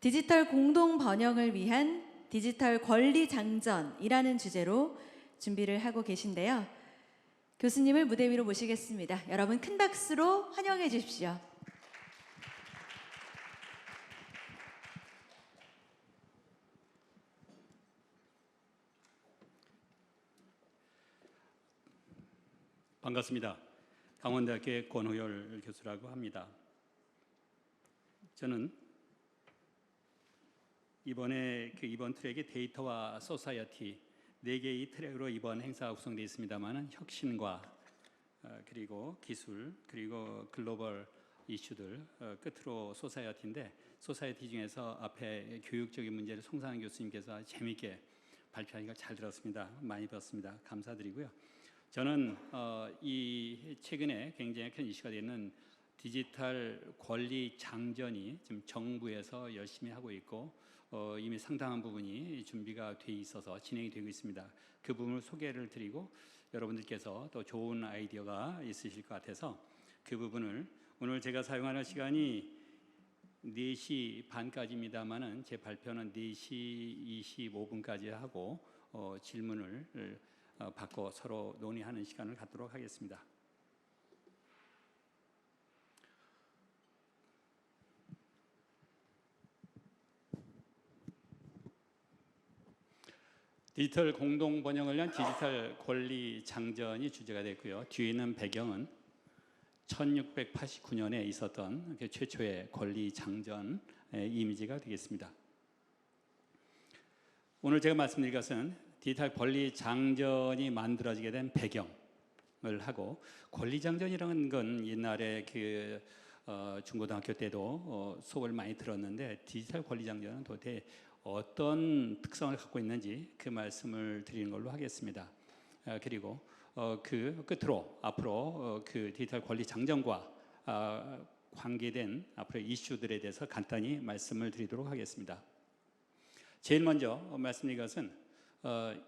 디지털 공동 번영을 위한 디지털 권리 장전이라는 주제로 준비를 하고 계신데요. 교수님을 무대 위로 모시겠습니다. 여러분 큰 박수로 환영해 주십시오. 반갑습니다. 강원대학교의 권호열 교수라고 합니다. 저는 이번 트랙이 데이터와 소사이어티 4개의 트랙으로 이번 행사가 구성되어 있습니다만, 혁신과 그리고 기술 그리고 글로벌 이슈들 끝으로 소사이어티인데, 소사이어티 중에서 앞에 교육적인 문제를 송상한 교수님께서 재미있게 발표하니까 잘 들었습니다. 많이 배웠습니다. 감사드리고요. 저는 이 최근에 굉장히 큰 이슈가 되는 디지털 권리 장전이 지금 정부에서 열심히 하고 있고 이미 상당한 부분이 준비가 돼 있어서 진행이 되고 있습니다. 그 부분을 소개를 드리고 여러분들께서 또 좋은 아이디어가 있으실 것 같아서 그 부분을, 오늘 제가 사용하는 시간이 4시 반까지입니다만은 제 발표는 4시 25분까지 하고 질문을 받고 서로 논의하는 시간을 갖도록 하겠습니다. 디지털 공동 번영을 위한 디지털 권리 장전이 주제가 됐고요. 뒤에 있는 배경은 1689년에 있었던 최초의 권리 장전의 이미지가 되겠습니다. 오늘 제가 말씀드릴 것은 디지털 권리 장전이 만들어지게 된 배경을 하고, 권리 장전이라는 건 옛날에 중고등학교 때도 수업을 많이 들었는데, 디지털 권리 장전은 도대체 어떤 특성을 갖고 있는지 그 말씀을 드리는 걸로 하겠습니다. 그리고 그 끝으로 앞으로 그 디지털 권리 장전과 관계된 앞으로의 이슈들에 대해서 간단히 말씀을 드리도록 하겠습니다. 제일 먼저 말씀드릴 것은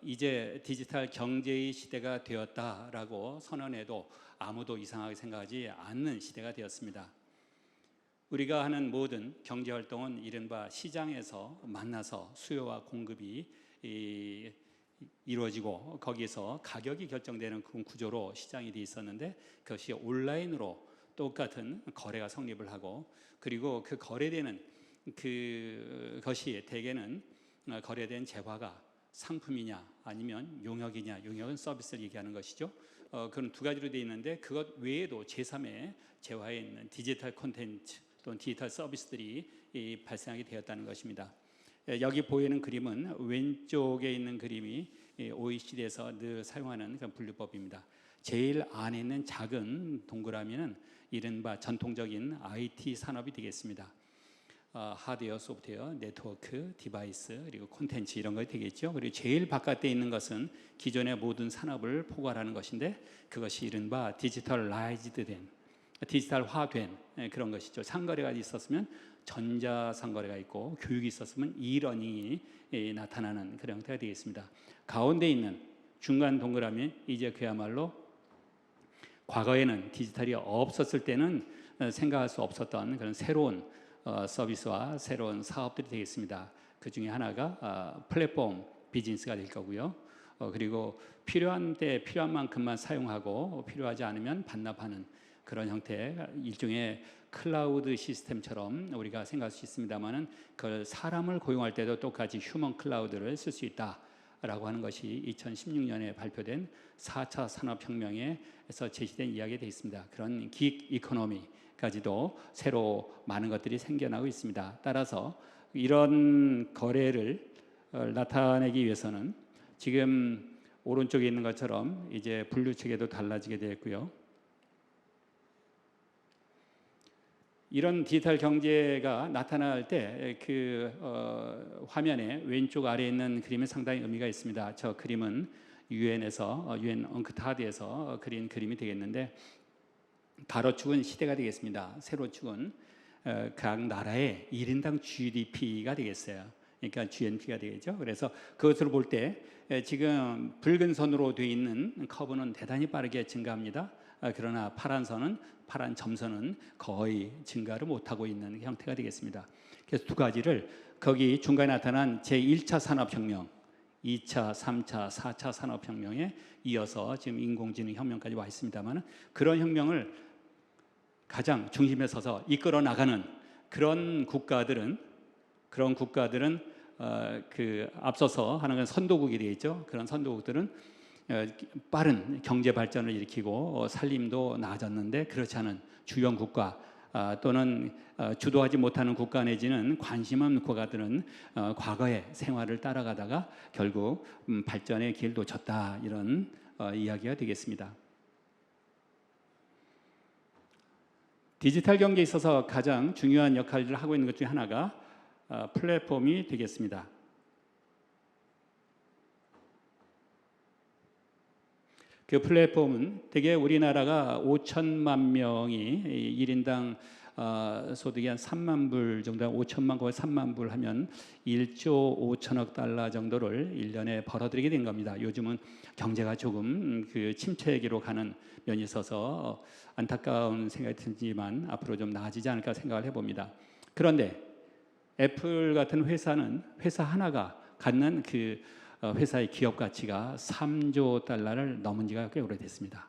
이제 디지털 경제의 시대가 되었다라고 선언해도 아무도 이상하게 생각하지 않는 시대가 되었습니다. 우리가 하는 모든 경제활동은 이른바 시장에서 만나서 수요와 공급이 이루어지고 거기에서 가격이 결정되는 그런 구조로 시장이 되어 있었는데, 그것이 온라인으로 똑같은 거래가 성립을 하고, 그리고 그 거래되는 그것이 대개는 거래된 재화가 상품이냐 아니면 용역이냐, 용역은 서비스를 얘기하는 것이죠. 그런 두 가지로 되어 있는데, 그것 외에도 제3의 재화에 있는 디지털 콘텐츠 또는 디지털 서비스들이 발생하게 되었다는 것입니다. 여기 보이는 그림은 왼쪽에 있는 그림이 OECD에서 늘 사용하는 그런 분류법입니다. 제일 안에 있는 작은 동그라미는 이른바 전통적인 IT 산업이 되겠습니다. 하드웨어, 소프트웨어, 네트워크, 디바이스, 그리고 콘텐츠 이런 것이 되겠죠. 그리고 제일 바깥에 있는 것은 기존의 모든 산업을 포괄하는 것인데, 그것이 이른바 디지털라이즈드 디지털화된 그런 것이죠. 상거래가 있었으면 전자상거래가 있고, 교육이 있었으면 이러닝이 나타나는 그런 형태가 되겠습니다. 가운데 있는 중간 동그라미, 이제 그야말로 과거에는 디지털이 없었을 때는 생각할 수 없었던 그런 새로운 서비스와 새로운 사업들이 되겠습니다. 그 중에 하나가 플랫폼 비즈니스가 될 거고요. 그리고 필요한 때 필요한 만큼만 사용하고 필요하지 않으면 반납하는 그런 형태의 일종의 클라우드 시스템처럼 우리가 생각할 수 있습니다만은, 그걸 사람을 고용할 때도 똑같이 휴먼 클라우드를 쓸 수 있다라고 하는 것이 2016년에 발표된 4차 산업혁명에서 제시된 이야기가 되어 있습니다. 그런 기익 이코노미까지도 새로 많은 것들이 생겨나고 있습니다. 따라서 이런 거래를 나타내기 위해서는 지금 오른쪽에 있는 것처럼 이제 분류 체계도 달라지게 되었고요. 이런 디지털 경제가 나타날 때 화면에 왼쪽 아래에 있는 그림은 상당히 의미가 있습니다. 저 그림은 유엔에서 UN 엉크타드에서 그린 그림이 되겠는데, 가로축은 시대가 되겠습니다. 세로축은 각 나라의 1인당 GDP가 되겠어요. 그러니까 GNP가 되겠죠. 그래서 그것으로 볼 때 지금 붉은 선으로 되어 있는 커브는 대단히 빠르게 증가합니다. 그러나 파란 점선은 거의 증가를 못하고 있는 형태가 되겠습니다. 그래서 두 가지를 거기 중간에 나타난 제1차 산업혁명, 2차, 3차, 4차 산업혁명에 이어서 지금 인공지능 혁명까지 와 있습니다만 그런 혁명을 가장 중심에 서서 이끌어 나가는 그런 국가들은 그 앞서서 하는 건 선도국이 되어 있죠. 그런 선도국들은 빠른 경제 발전을 일으키고 살림도 나아졌는데 그렇지 않은 주변 국가 또는 주도하지 못하는 국가 내지는 관심 없는 국가들은 과거의 생활을 따라가다가 결국 발전의 길을 놓쳤다 이런 이야기가 되겠습니다. 디지털 경제에 있어서 가장 중요한 역할을 하고 있는 것 중에 하나가 플랫폼이 되겠습니다. 그 플랫폼은 대개 우리나라가 5천만 명이 1인당 소득이 한 3만 불 정도, 5천만 거의 3만 불 하면 1조 5천억 달러 정도를 1년에 벌어들이게 된 겁니다. 요즘은 경제가 조금 그 침체기로 가는 면이 있어서 안타까운 생각이 들지만 앞으로 좀 나아지지 않을까 생각을 해봅니다. 그런데 애플 같은 회사는 회사 하나가 갖는 그 회사의 기업 가치가 3조 달러를 넘은 지가 꽤 오래됐습니다.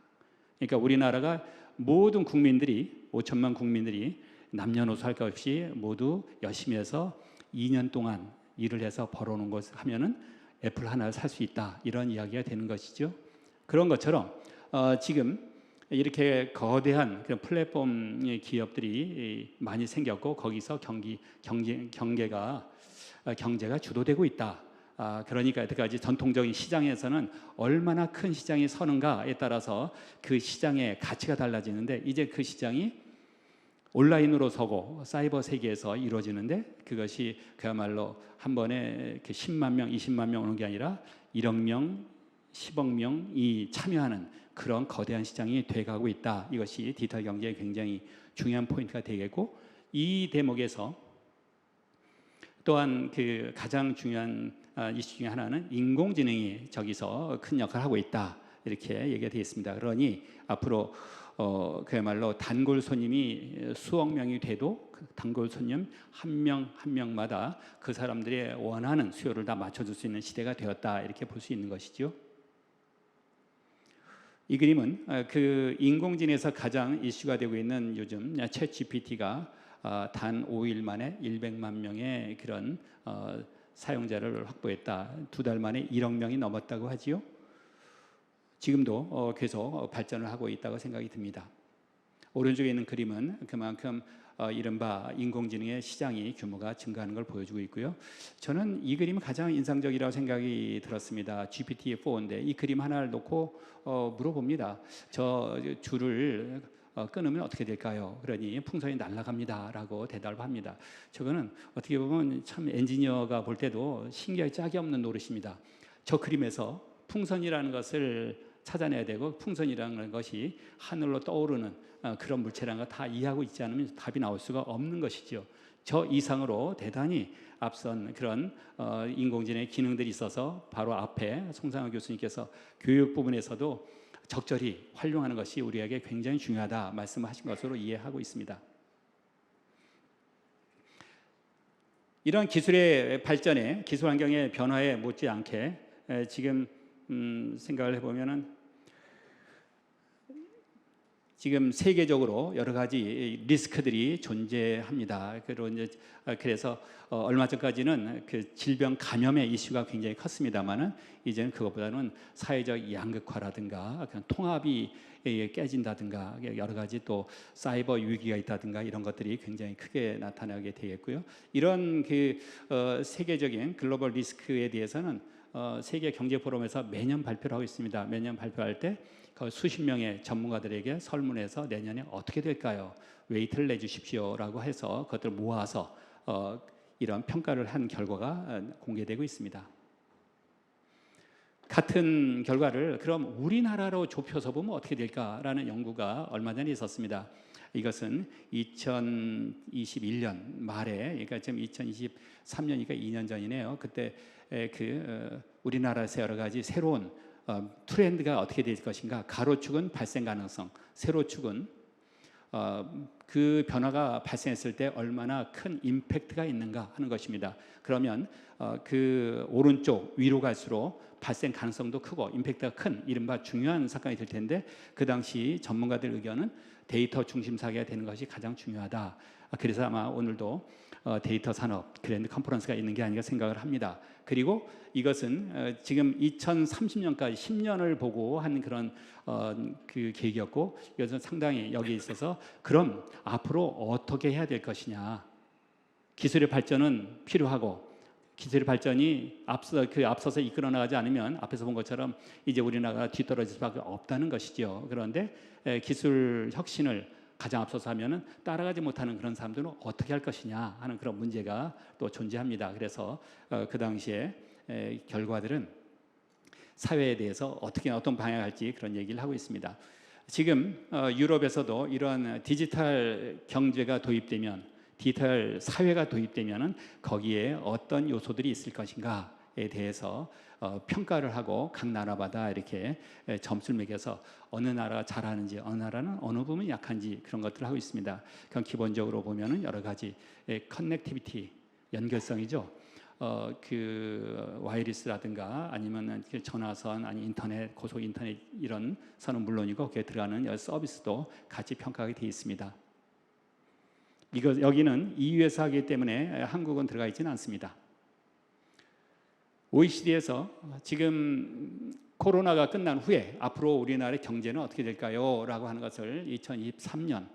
그러니까 우리나라가 모든 국민들이 5천만 국민들이 남녀노소 할 것 없이 모두 열심히 해서 2년 동안 일을 해서 벌어놓은 것 하면은 애플 하나를 살 수 있다 이런 이야기가 되는 것이죠. 그런 것처럼 지금 이렇게 거대한 그런 플랫폼 기업들이 많이 생겼고 거기서 경제가 주도되고 있다. 그러니까 여태까지 전통적인 시장에서는 얼마나 큰 시장이 서는가에 따라서 그 시장의 가치가 달라지는데 이제 그 시장이 온라인으로 서고 사이버 세계에서 이루어지는데 그것이 그야말로 한 번에 10만 명, 20만 명 오는 게 아니라 1억 명, 10억 명이 참여하는 그런 거대한 시장이 돼가고 있다. 이것이 디지털 경제의 굉장히 중요한 포인트가 되겠고 이 대목에서 또한 그 가장 중요한 이슈 중에 하나는 인공지능이 저기서 큰 역할을 하고 있다 이렇게 얘기가 되어 있습니다. 그러니 앞으로 그야말로 단골 손님이 수억 명이 돼도 그 단골 손님 한 명 한 명마다 그 사람들의 원하는 수요를 다 맞춰줄 수 있는 시대가 되었다 이렇게 볼 수 있는 것이죠. 이 그림은 그 인공지능에서 가장 이슈가 되고 있는 요즘 챗 GPT가 단 5일 만에 100만 명의 그런 사용자를 확보했다. 2달 만에 1억 명이 넘었다고 하지요. 지금도 계속 발전을 하고 있다고 생각이 듭니다. 오른쪽에 있는 그림은 그만큼 이른바 인공지능의 시장이 규모가 증가하는 걸 보여주고 있고요. 저는 이 그림이 가장 인상적이라고 생각이 들었습니다. GPT-4인데 이 그림 하나를 놓고 물어봅니다. 저 줄을 끊으면 어떻게 될까요? 그러니 풍선이 날아갑니다라고 대답을 합니다. 저거는 어떻게 보면 참 엔지니어가 볼 때도 신기하게 짝이 없는 노릇입니다. 저 그림에서 풍선이라는 것을 찾아내야 되고 풍선이라는 것이 하늘로 떠오르는 그런 물체라는 걸 다 이해하고 있지 않으면 답이 나올 수가 없는 것이죠. 저 이상으로 대단히 앞선 그런 인공지능의 기능들이 있어서 바로 앞에 송상우 교수님께서 교육 부분에서도 적절히 활용하는 것이 우리에게 굉장히 중요하다 말씀하신 것으로 이해하고 있습니다. 이런 기술의 발전에 기술 환경의 변화에 못지않게 지금 생각을 해보면은 지금 세계적으로 여러 가지 리스크들이 존재합니다. 그래서 얼마 전까지는 그 질병 감염의 이슈가 굉장히 컸습니다만은 이제는 그것보다는 사회적 양극화라든가 그냥 통합이 깨진다든가 여러 가지 또 사이버 위기가 있다든가 이런 것들이 굉장히 크게 나타나게 되겠고요. 이런 그 세계적인 글로벌 리스크에 대해서는 세계 경제 포럼에서 매년 발표를 하고 있습니다. 매년 발표할 때 수십 명의 전문가들에게 설문해서 내년에 어떻게 될까요? 웨이트를 내주십시오라고 해서 그것들을 모아서 이런 평가를 한 결과가 공개되고 있습니다. 같은 결과를 그럼 우리나라로 좁혀서 보면 어떻게 될까라는 연구가 얼마 전에 있었습니다. 이것은 2021년 말에, 그러니까 지금 2023년이니까 2년 전이네요. 그때 우리나라에서 여러 가지 새로운 트렌드가 어떻게 될 것인가. 가로축은 발생 가능성, 세로축은 그 변화가 발생했을 때 얼마나 큰 임팩트가 있는가 하는 것입니다. 그러면 그 오른쪽 위로 갈수록 발생 가능성도 크고 임팩트가 큰 이른바 중요한 사건이 될 텐데 그 당시 전문가들 의견은 데이터 중심 사회가 되는 것이 가장 중요하다. 그래서 아마 오늘도 데이터 산업 그랜드 컨퍼런스가 있는 게 아닌가 생각을 합니다. 그리고 이것은 지금 2030년까지 10년을 보고 하는 그런 그 계획이었고 이것은 상당히 여기에 있어서 그럼 앞으로 어떻게 해야 될 것이냐. 기술의 발전은 필요하고 기술의 발전이 앞서서 이끌어 나가지 않으면 앞에서 본 것처럼 이제 우리나라가 뒤떨어질 수밖에 없다는 것이죠. 그런데 기술 혁신을 가장 앞서서 하면은 따라가지 못하는 그런 사람들은 어떻게 할 것이냐 하는 그런 문제가 또 존재합니다. 그래서 그 당시에 결과들은 사회에 대해서 어떤 방향을 할지 그런 얘기를 하고 있습니다. 지금 유럽에서도 이러한 디지털 경제가 도입되면 디지털 사회가 도입되면은 거기에 어떤 요소들이 있을 것인가에 대해서 평가를 하고 각 나라마다 이렇게 점수를 매겨서 어느 나라가 잘하는지 어느 나라는 어느 부분이 약한지 그런 것들을 하고 있습니다. 그럼 기본적으로 보면은 여러 가지 커넥티비티 연결성이죠. 그 와이리스라든가 아니면 전화선 아니 인터넷 고속 인터넷 이런 선은 물론이고 거기에 들어가는 여러 서비스도 같이 평가가 되어 있습니다. 여기는 EU에서 하기 때문에 한국은 들어가 있지는 않습니다. OECD에서 지금 코로나가 끝난 후에 앞으로 우리나라의 경제는 어떻게 될까요? 라고 하는 것을 2023년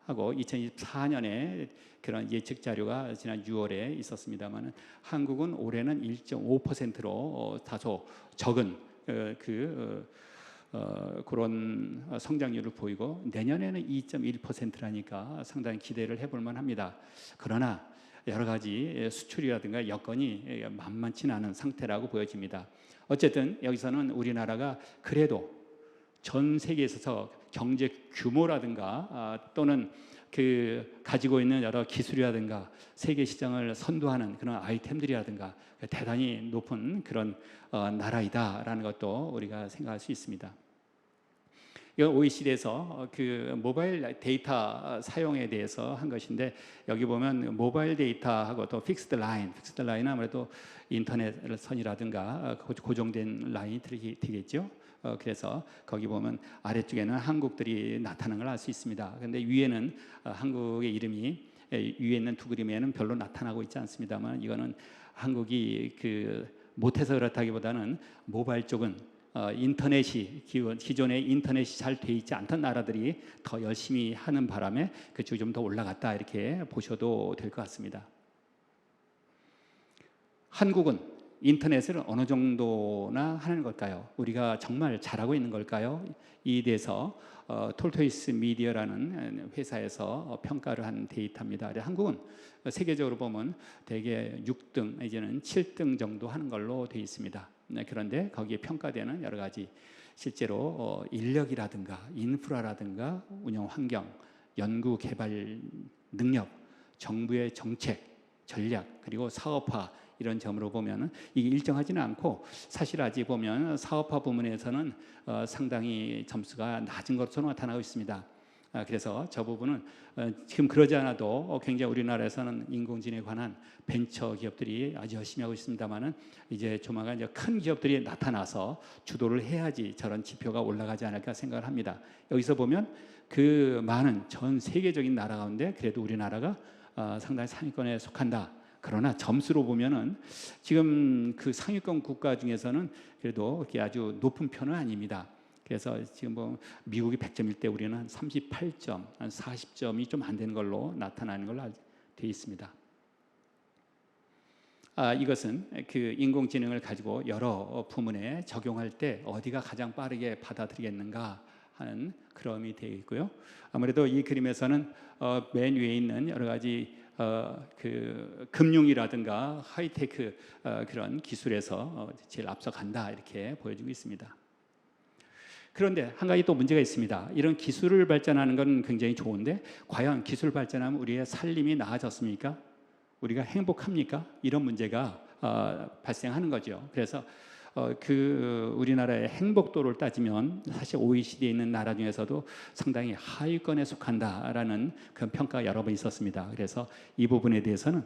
하고 2024년에 그런 예측 자료가 지난 6월에 있었습니다만 한국은 올해는 1.5%로 다소 적은 그런 성장률을 보이고 내년에는 2.1%라니까 상당히 기대를 해볼 만합니다. 그러나 여러 가지 수출이라든가 여건이 만만치 않은 상태라고 보여집니다. 어쨌든 여기서는 우리나라가 그래도 전 세계에 있어서 경제 규모라든가 또는 그 가지고 있는 여러 기술이라든가 세계 시장을 선도하는 그런 아이템들이라든가 대단히 높은 그런 나라이다라는 것도 우리가 생각할 수 있습니다. 이건 OECD에서 그 모바일 데이터 사용에 대해서 한 것인데 여기 보면 모바일 데이터하고 또 픽스드 라인은 아무래도 인터넷 선이라든가 고정된 라인이 되겠죠. 그래서 거기 보면 아래쪽에는 한국들이 나타나는 걸 알 수 있습니다. 그런데 위에는 한국의 이름이 위에 있는 두 그림에는 별로 나타나고 있지 않습니다만 이거는 한국이 그 못해서 그렇다기보다는 모바일 쪽은 인터넷이 기존에 인터넷이 잘 돼 있지 않던 나라들이 더 열심히 하는 바람에 그쪽이 좀 더 올라갔다 이렇게 보셔도 될 것 같습니다. 한국은 인터넷을 어느 정도나 하는 걸까요? 우리가 정말 잘하고 있는 걸까요? 이에 대해서 톨토이스 미디어라는 회사에서 평가를 한 데이터입니다. 한국은 세계적으로 보면 대개 6등 이제는 7등 정도 하는 걸로 되어 있습니다. 그런데 거기에 평가되는 여러 가지 실제로 인력이라든가 인프라라든가 운영 환경, 연구 개발 능력, 정부의 정책, 전략 그리고 사업화 이런 점으로 보면 이게 일정하지는 않고 사실 아직 보면 사업화 부문에서는 상당히 점수가 낮은 것으로 나타나고 있습니다. 그래서 저 부분은 지금 그러지 않아도 굉장히 우리나라에서는 인공지능에 관한 벤처 기업들이 아주 열심히 하고 있습니다만은 이제 조만간 이제 큰 기업들이 나타나서 주도를 해야지 저런 지표가 올라가지 않을까 생각을 합니다. 여기서 보면 그 많은 전 세계적인 나라 가운데 그래도 우리나라가 상당히 상위권에 속한다. 그러나 점수로 보면은 지금 그 상위권 국가 중에서는 그래도 그렇게 아주 높은 편은 아닙니다. 그래서 지금 뭐 미국이 100점일 때 우리는 한 38점, 한 40점이 좀 안 되는 걸로 나타나는 걸로 되어 있습니다. 이것은 그 인공지능을 가지고 여러 부문에 적용할 때 어디가 가장 빠르게 받아들이겠는가 하는 그림이 되어 있고요. 아무래도 이 그림에서는 맨 위에 있는 여러 가지 그 금융이라든가 하이테크 그런 기술에서 제일 앞서간다 이렇게 보여주고 있습니다. 그런데 한 가지 또 문제가 있습니다. 이런 기술을 발전하는 건 굉장히 좋은데 과연 기술 발전하면 우리의 살림이 나아졌습니까? 우리가 행복합니까? 이런 문제가 발생하는 거죠. 그래서 우리나라의 행복도를 따지면 사실 OECD에 있는 나라 중에서도 상당히 하위권에 속한다라는 그런 평가가 여러 번 있었습니다. 그래서 이 부분에 대해서는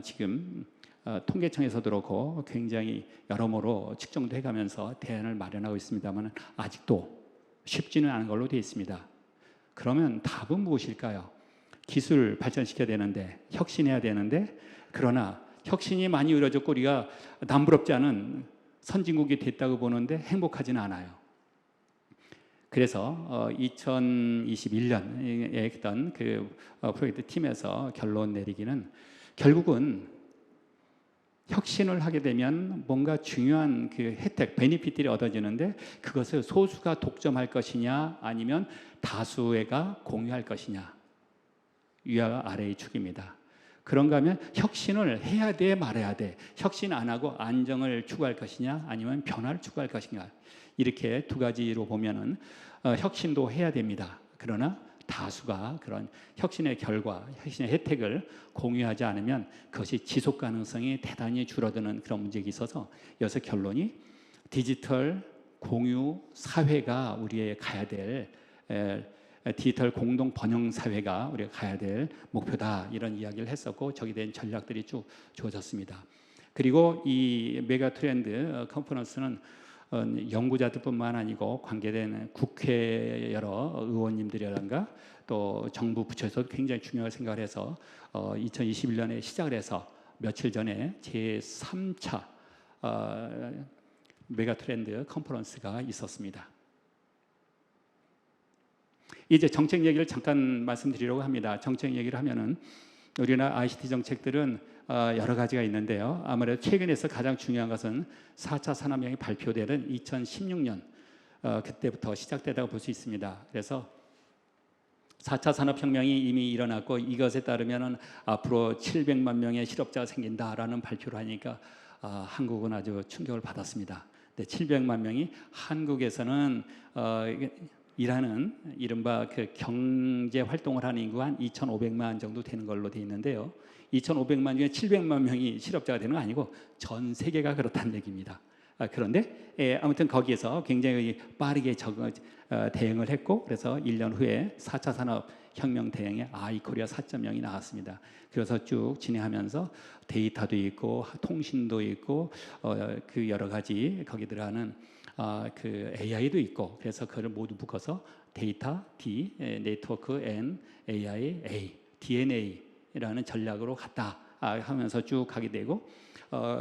지금 통계청에서도 그렇고 굉장히 여러모로 측정도 해가면서 대안을 마련하고 있습니다만 아직도 쉽지는 않은 걸로 되어 있습니다. 그러면 답은 무엇일까요? 기술 발전시켜야 되는데, 혁신해야 되는데, 그러나 혁신이 많이 이루어졌고 우리가 남부럽지 않은 선진국이 됐다고 보는데 행복하지는 않아요. 그래서 2021년에 했던 그 프로젝트 팀에서 결론 내리기는 결국은 혁신을 하게 되면 뭔가 중요한 그 혜택, 베니핏들이 얻어지는데 그것을 소수가 독점할 것이냐 아니면 다수가 공유할 것이냐, 위와 아래의 축입니다. 그런가 하면 혁신을 해야 돼 말아야 돼, 혁신 안 하고 안정을 추구할 것이냐 아니면 변화를 추구할 것인가, 이렇게 두 가지로 보면은 혁신도 해야 됩니다. 그러나 다수가 그런 혁신의 결과, 혁신의 혜택을 공유하지 않으면 그것이 지속 가능성이 대단히 줄어드는 그런 문제가 있어서 여기서 결론이 디지털 공유 사회가 우리의 가야 될 디지털 공동 번영 사회가 우리가 가야 될 목표다, 이런 이야기를 했었고 저기에 대한 전략들이 쭉 주어졌습니다. 그리고 이 메가 트렌드 컨퍼런스는 연구자들뿐만 아니고 관계된 국회 여러 의원님들이라든가 또 정부 부처에서도 굉장히 중요하게 생각을 해서 2021년에 시작을 해서 며칠 전에 제3차 메가 트렌드 컨퍼런스가 있었습니다. 이제 정책 얘기를 잠깐 말씀드리려고 합니다. 정책 얘기를 하면은 우리나라 ICT 정책들은 여러 가지가 있는데요. 아무래도 최근에서 가장 중요한 것은 4차 산업혁명이 발표되는 2016년 그때부터 시작되다고 볼 수 있습니다. 그래서 4차 산업혁명이 이미 일어났고 이것에 따르면 앞으로 700만 명의 실업자가 생긴다라는 발표를 하니까 한국은 아주 충격을 받았습니다. 700만 명이 한국에서는 일하는 이른바 그 경제 활동을 하는 인구가 한 2,500만 정도 되는 걸로 되어 있는데요. 2,500만 중에 700만 명이 실업자가 되는 건 아니고 전 세계가 그렇다는 얘기입니다. 그런데 아무튼 거기에서 굉장히 빠르게 대응을 했고 그래서 1년 후에 4차 산업혁명 대응에 아이코리아 4.0이 나왔습니다. 그래서 쭉 진행하면서 데이터도 있고 통신도 있고 그 여러 가지 거기 들어가는 그 AI도 있고 그래서 그걸 모두 묶어서 데이터 D, 네트워크 N, AI A, DNA라는 전략으로 갔다 하면서 쭉 가게 되고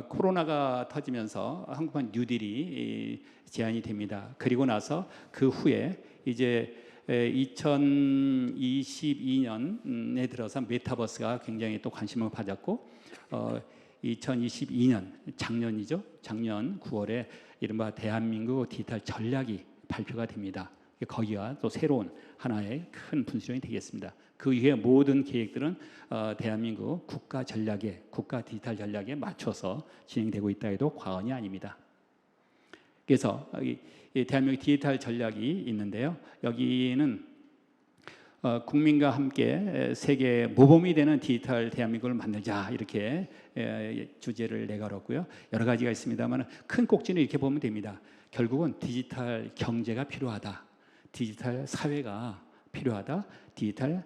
코로나가 터지면서 한국판 뉴딜이 제안이 됩니다. 그리고 나서 그 후에 이제 2022년에 들어서 메타버스가 굉장히 또 관심을 받았고 2022년 작년이죠. 작년 9월에 이른바 대한민국 디지털 전략이 발표가 됩니다. 거기와 또 새로운 하나의 큰 분수령이 되겠습니다. 그 이후에 모든 계획들은 대한민국 국가 전략에, 국가 디지털 전략에 맞춰서 진행되고 있다 해도 과언이 아닙니다. 그래서 이 대한민국 디지털 전략이 있는데요. 여기는 국민과 함께 세계 모범이 되는 디지털 대한민국을 만들자 이렇게 주제를 내걸었고요. 여러 가지가 있습니다만 큰 꼭지는 이렇게 보면 됩니다. 결국은 디지털 경제가 필요하다, 디지털 사회가 필요하다, 디지털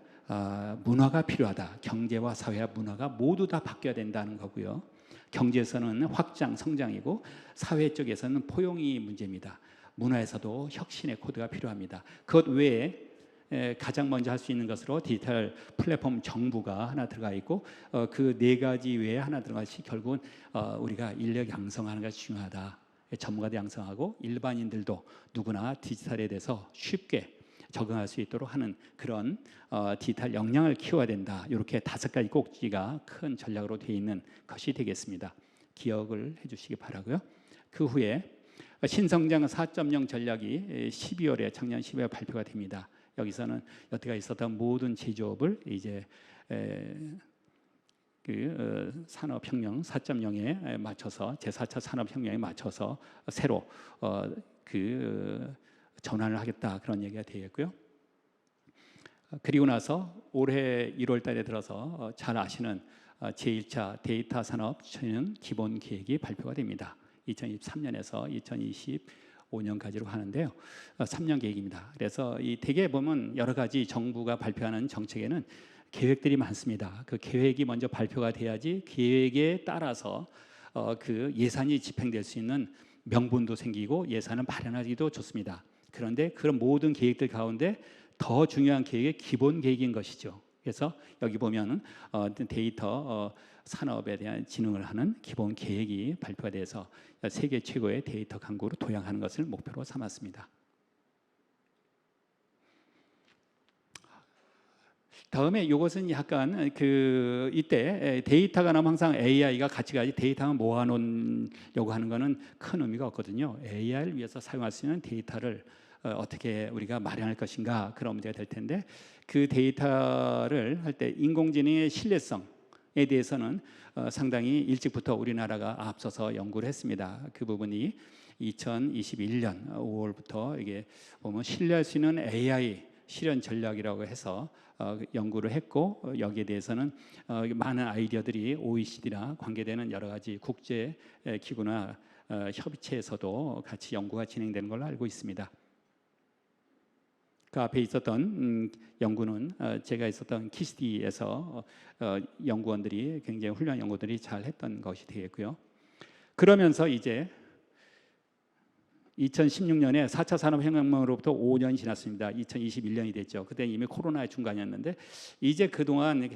문화가 필요하다. 경제와 사회와 문화가 모두 다 바뀌어야 된다는 거고요. 경제에서는 확장, 성장이고 사회 쪽에서는 포용이 문제입니다. 문화에서도 혁신의 코드가 필요합니다. 그것 외에 가장 먼저 할 수 있는 것으로 디지털 플랫폼 정부가 하나 들어가 있고 그 네 가지 외에 하나 들어가 있이 결국은 우리가 인력 양성하는 것이 중요하다. 전문가도 양성하고 일반인들도 누구나 디지털에 대해서 쉽게 적응할 수 있도록 하는 그런 디지털 역량을 키워야 된다. 이렇게 5가지 꼭지가 큰 전략으로 되어 있는 것이 되겠습니다. 기억을 해주시기 바라고요. 그 후에 신성장 4.0 전략이 12월에 작년 12월에 발표가 됩니다. 여기서는 여태까지 있었던 모든 제조업을 이제 산업혁명 4.0에 맞춰서 제4차 산업혁명에 맞춰서 새로 전환을 하겠다 그런 얘기가 되겠고요. 그리고 나서 올해 1월 달에 들어서 잘 아시는 제1차 데이터 산업 전형 기본 계획이 발표가 됩니다. 2023년에서 2025년까지로 하는데요. 3년 계획입니다. 그래서 이 대개 보면 여러 가지 정부가 발표하는 정책에는 계획들이 많습니다. 그 계획이 먼저 발표가 돼야지 계획에 따라서 그 예산이 집행될 수 있는 명분도 생기고 예산을 마련하기도 좋습니다. 그런데 그런 모든 계획들 가운데 더 중요한 계획이 기본 계획인 것이죠. 그래서 여기 보면은 데이터 산업에 대한 진흥을 하는 기본 계획이 발표가 돼서 세계 최고의 데이터 강국으로 도약하는 것을 목표로 삼았습니다. 다음에 이것은 약간 그 이때 데이터가 나면 항상 AI가 같이 가지 데이터만 모아놓으려고 하는 것은 큰 의미가 없거든요. AI를 위해서 사용할 수 있는 데이터를 어떻게 우리가 마련할 것인가 그런 문제가 될 텐데 그 데이터를 할 때 인공지능의 신뢰성에 대해서는 상당히 일찍부터 우리나라가 앞서서 연구를 했습니다. 그 부분이 2021년 5월부터 이게 보면 신뢰할 수 있는 AI 실현 전략이라고 해서 연구를 했고 여기에 대해서는 많은 아이디어들이 OECD나 관계되는 여러 가지 국제 기구나 협의체에서도 같이 연구가 진행되는 걸로 알고 있습니다. 그 앞에 있었던 연구는 제가 있었던 키스디에서 연구원들이 굉장히 훌륭한 연구들이 잘 했던 것이 되겠고요. 그러면서 이제 2016년에 4차 산업혁명으로부터 5년이 지났습니다. 2021년이 됐죠. 그때 이미 코로나의 중간이었는데 이제 그동안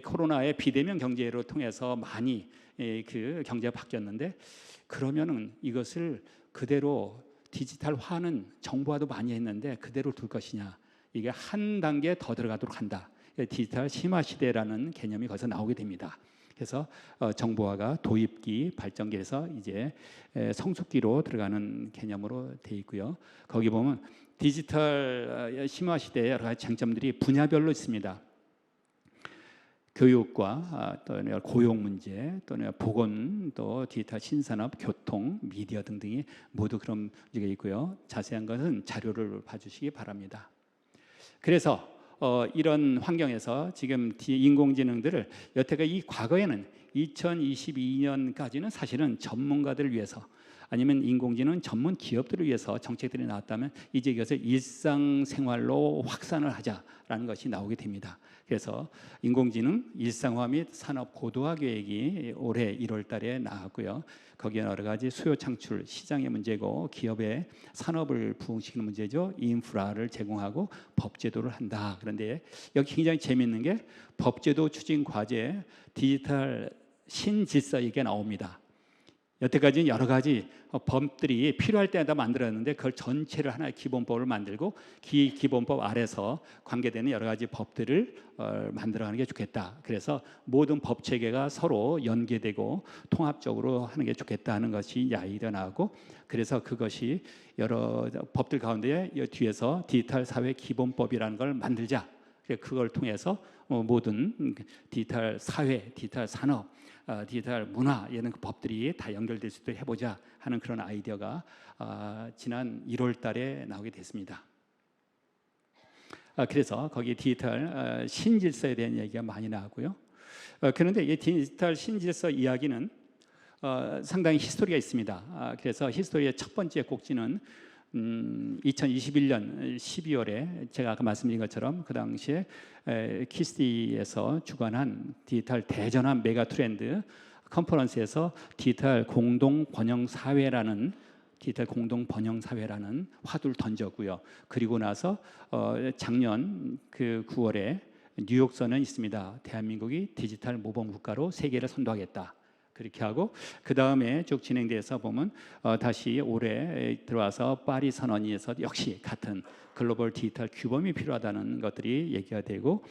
코로나의 비대면 경제를 통해서 많이 그 경제가 바뀌었는데 그러면은 이것을 그대로 디지털화는 정부와도 많이 했는데 그대로 둘 것이냐 이게 한 단계 더 들어가도록 한다. 디지털 심화 시대라는 개념이 거기서 나오게 됩니다. 그래서 정보화가 도입기, 발전기에서 이제 성숙기로 들어가는 개념으로 돼 있고요. 거기 보면 디지털 심화 시대의 여러 가지 장점들이 분야별로 있습니다. 교육과 또 고용 문제, 또는 보건, 또 디지털 신산업, 교통, 미디어 등등이 모두 그런 문제가 있고요. 자세한 것은 자료를 봐주시기 바랍니다. 그래서 이런 환경에서 지금 인공지능들을 여태까지 이 과거에는 2022년까지는 사실은 전문가들을 위해서 아니면 인공지능 전문 기업들을 위해서 정책들이 나왔다면 이제 이것을 일상생활로 확산을 하자라는 것이 나오게 됩니다. 그래서 인공지능 일상화 및 산업 고도화 계획이 올해 1월 달에 나왔고요. 거기에 여러 가지 수요 창출, 시장의 문제고 기업의 산업을 부흥시키는 문제죠. 인프라를 제공하고 법제도를 한다. 그런데 여기 굉장히 재미있는 게 법제도 추진 과제 디지털 신질서 얘기가 나옵니다. 여태까지는 여러 가지 법들이 필요할 때마다 만들었는데 그걸 전체를 하나의 기본법을 만들고 기본법 아래서 관계되는 여러 가지 법들을 만들어가는 게 좋겠다. 그래서 모든 법 체계가 서로 연계되고 통합적으로 하는 게 좋겠다 하는 것이 아이디어 나오고 그래서 그것이 여러 법들 가운데 뒤에서 디지털 사회 기본법이라는 걸 만들자. 그걸 통해서 모든 디지털 사회, 디지털 산업, 디지털 문화 이런 그 법들이 다 연결될 수 있도록 해보자 하는 그런 아이디어가 지난 1월 달에 나오게 됐습니다. 그래서 거기 디지털 신질서에 대한 얘기가 많이 나왔고요. 그런데 이 디지털 신질서 이야기는 상당히 히스토리가 있습니다. 그래서 히스토리의 첫 번째 꼭지는 2021년 12월에 제가 아까 말씀드린 것처럼 그 당시에 키스디에서 주관한 디지털 대전환 메가 트렌드 컨퍼런스에서 디지털 공동 번영 사회라는 화두를 던졌고요. 그리고 나서 작년 그 9월에 뉴욕선언이 있습니다. 대한민국이 디지털 모범 국가로 세계를 선도하겠다. 그렇게 하고 그 다음에 쭉 진행돼서 보면 다시 올해 들어와서 파리 선언에서 역시 같은 글로벌 디지털 규범이 필요하다는 것들이 얘기가 되고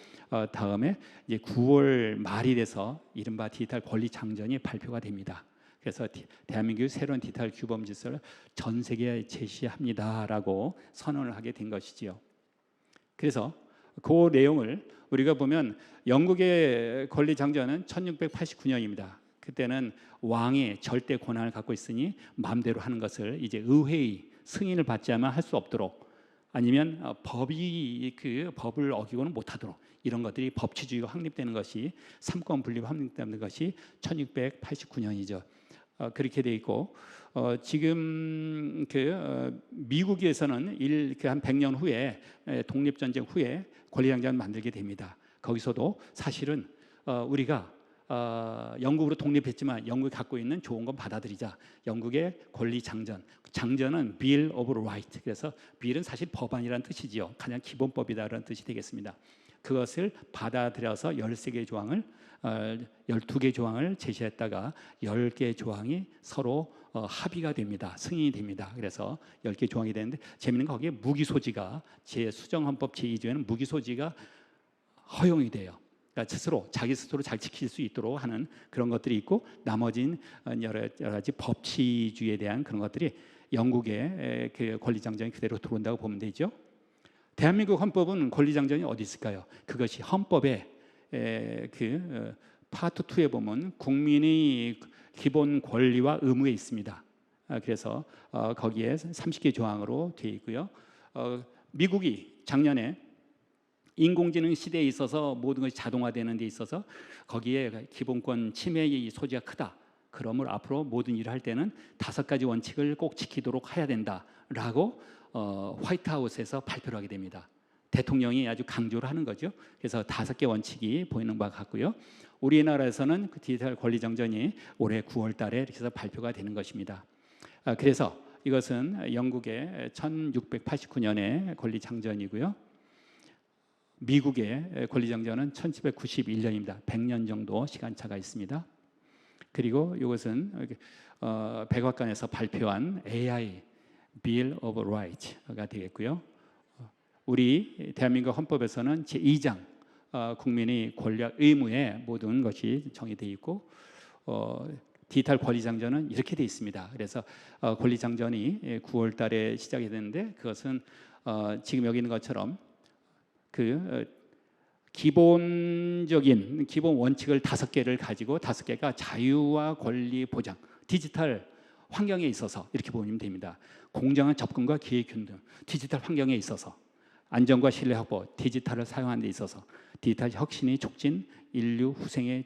다음에 이제 9월 말이 돼서 이른바 디지털 권리 장전이 발표가 됩니다. 그래서 대한민국의 새로운 디지털 규범 질서를 전 세계에 제시합니다라고 선언을 하게 된 것이지요. 그래서 그 내용을 우리가 보면 영국의 권리 장전은 1689년입니다. 그때는 왕이 절대 권한을 갖고 있으니 마음대로 하는 것을 이제 의회의 승인을 받지 않으면 할 수 없도록 아니면 법이 그 법을 어기고는 못하도록 이런 것들이 법치주의가 확립되는 것이 삼권 분립 확립되는 것이 1689년이죠. 그렇게 돼 있고 지금 미국에서는 한 100년 후에 독립전쟁 후에 권리장전을 만들게 됩니다. 거기서도 사실은 우리가 영국으로 독립했지만 영국이 갖고 있는 좋은 건 받아들이자. 영국의 권리장전, 장전은 Bill of Right. 그래서 Bill은 사실 법안이라는 뜻이지요. 가장 기본법이다라는 뜻이 되겠습니다. 그것을 받아들여서 13개 조항을 12개 조항을 제시했다가 10개 조항이 서로 합의가 됩니다. 승인이 됩니다. 그래서 10개 조항이 되는데 재미있는 건 거기에 무기소지가 수정헌법 제2조에는 무기소지가 허용이 돼요. 그러니까 자기 스스로 잘 지킬 수 있도록 하는 그런 것들이 있고 나머지는 여러 가지 법치주의에 대한 그런 것들이 영국의 그 권리장전이 그대로 들어온다고 보면 되죠. 대한민국 헌법은 권리장전이 어디 있을까요? 그것이 헌법의 파트 2에 보면 국민의 기본 권리와 의무에 있습니다. 그래서 거기에 30개 조항으로 되어 있고요. 미국이 작년에 인공지능 시대에 있어서 모든 것이 자동화되는 데 있어서 거기에 기본권 침해의 소지가 크다. 그러므로 앞으로 모든 일을 할 때는 5가지 원칙을 꼭 지키도록 해야 된다라고 화이트하우스에서 발표를 하게 됩니다. 대통령이 아주 강조를 하는 거죠. 그래서 5개 원칙이 보이는 바와 같고요. 우리나라에서는 그 디지털 권리장전이 올해 9월 달에 이렇게 해서 발표가 되는 것입니다. 그래서 이것은 영국의 1689년의 권리장전이고요. 미국의 권리장전은 1791년입니다. 100년 정도 시간차가 있습니다. 그리고 이것은 백악관에서 발표한 AI Bill of Rights가 되겠고요. 우리 대한민국 헌법에서는 제2장 국민의 권리와 의무에 모든 것이 정의되어 있고 디지털 권리장전은 이렇게 되어 있습니다. 그래서 권리장전이 9월 달에 시작이 됐는데 그것은 지금 여기 있는 것처럼 기본적인 기본 원칙을 5개를 가지고 5개가 자유와 권리 보장, 디지털 환경에 있어서 이렇게 보면 됩니다. 공정한 접근과 기회 균등, 디지털 환경에 있어서 안전과 신뢰 확보, 디지털을 사용하는 데 있어서 디지털 혁신의 촉진, 인류 후생의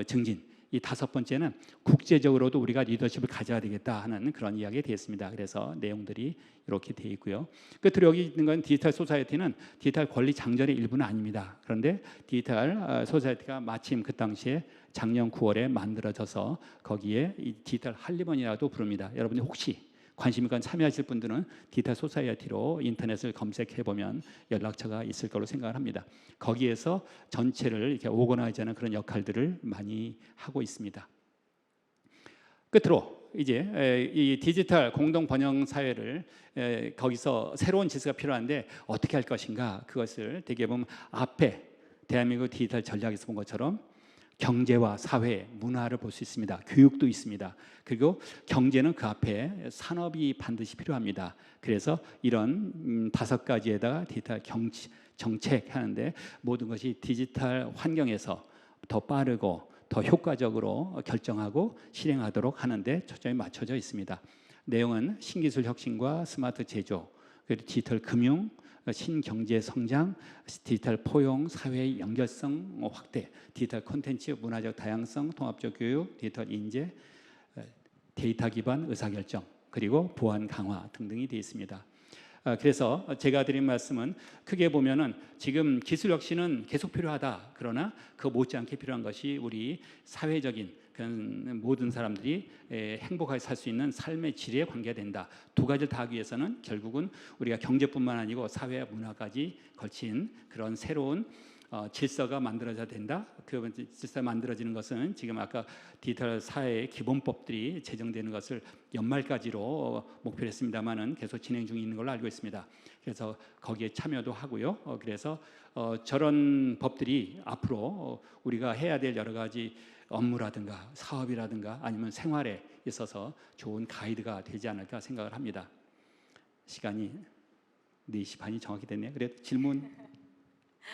증진. 이 5번째는 국제적으로도 우리가 리더십을 가져야 되겠다 하는 그런 이야기가 되었습니다. 그래서 내용들이 이렇게 되어 있고요. 끝으로 여기 있는 건 디지털 소사이어티는 디지털 권리 장전의 일부는 아닙니다. 그런데 디지털 소사이어티가 마침 그 당시에 작년 9월에 만들어져서 거기에 이 디지털 할리번이라도 부릅니다. 여러분이 혹시 관심 있건 참여하실 분들은 디지털 소사이어티로 인터넷을 검색해 보면 연락처가 있을 걸로 생각을 합니다. 거기에서 전체를 이렇게 오거나이즈하는 그런 역할들을 많이 하고 있습니다. 끝으로 이제 이 디지털 공동 번영 사회를 거기서 새로운 질서가 필요한데 어떻게 할 것인가 그것을 되게 보면 앞에 대한민국 디지털 전략에서 본 것처럼 경제와 사회, 문화를 볼 수 있습니다. 교육도 있습니다. 그리고 경제는 그 앞에 산업이 반드시 필요합니다. 그래서 이런 5가지에다가 디지털 정책 하는데 모든 것이 디지털 환경에서 더 빠르고 더 효과적으로 결정하고 실행하도록 하는데 초점이 맞춰져 있습니다. 내용은 신기술 혁신과 스마트 제조, 그리고 디지털 금융, 신경제 성장, 디지털 포용, 사회의 연결성 확대, 디지털 콘텐츠, 문화적 다양성, 통합적 교육, 디지털 인재, 데이터 기반 의사결정, 그리고 보안 강화 등등이 되어 있습니다. 그래서 제가 드린 말씀은 크게 보면은 지금 기술 혁신은 계속 필요하다. 그러나 그 못지않게 필요한 것이 우리 사회적인 그런 모든 사람들이 행복하게 살 수 있는 삶의 질에 관계된다. 2가지를 다 하기 위해서는 결국은 우리가 경제뿐만 아니고 사회와 문화까지 걸친 그런 새로운 질서가 만들어져야 된다. 그 질서가 만들어지는 것은 지금 아까 디지털 사회의 기본법들이 제정되는 것을 연말까지로 목표를 했습니다만은 계속 진행 중에 있는 걸로 알고 있습니다. 그래서 거기에 참여도 하고요. 그래서 저런 법들이 앞으로 우리가 해야 될 여러 가지 업무라든가 사업이라든가 아니면 생활에 있어서 좋은 가이드가 되지 않을까 생각을 합니다. 시간이 4시 반이 정확히 됐네요. 그래 질문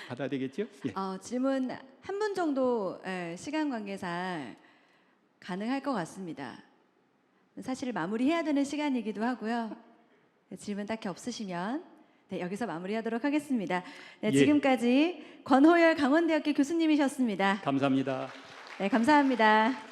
받아야 되겠죠? 예. 질문 한 분 정도 시간 관계상 가능할 것 같습니다. 사실 마무리해야 되는 시간이기도 하고요. 질문 딱히 없으시면 여기서 마무리하도록 하겠습니다. 예. 지금까지 권호열 강원대학교 교수님이셨습니다. 감사합니다. 네, 감사합니다.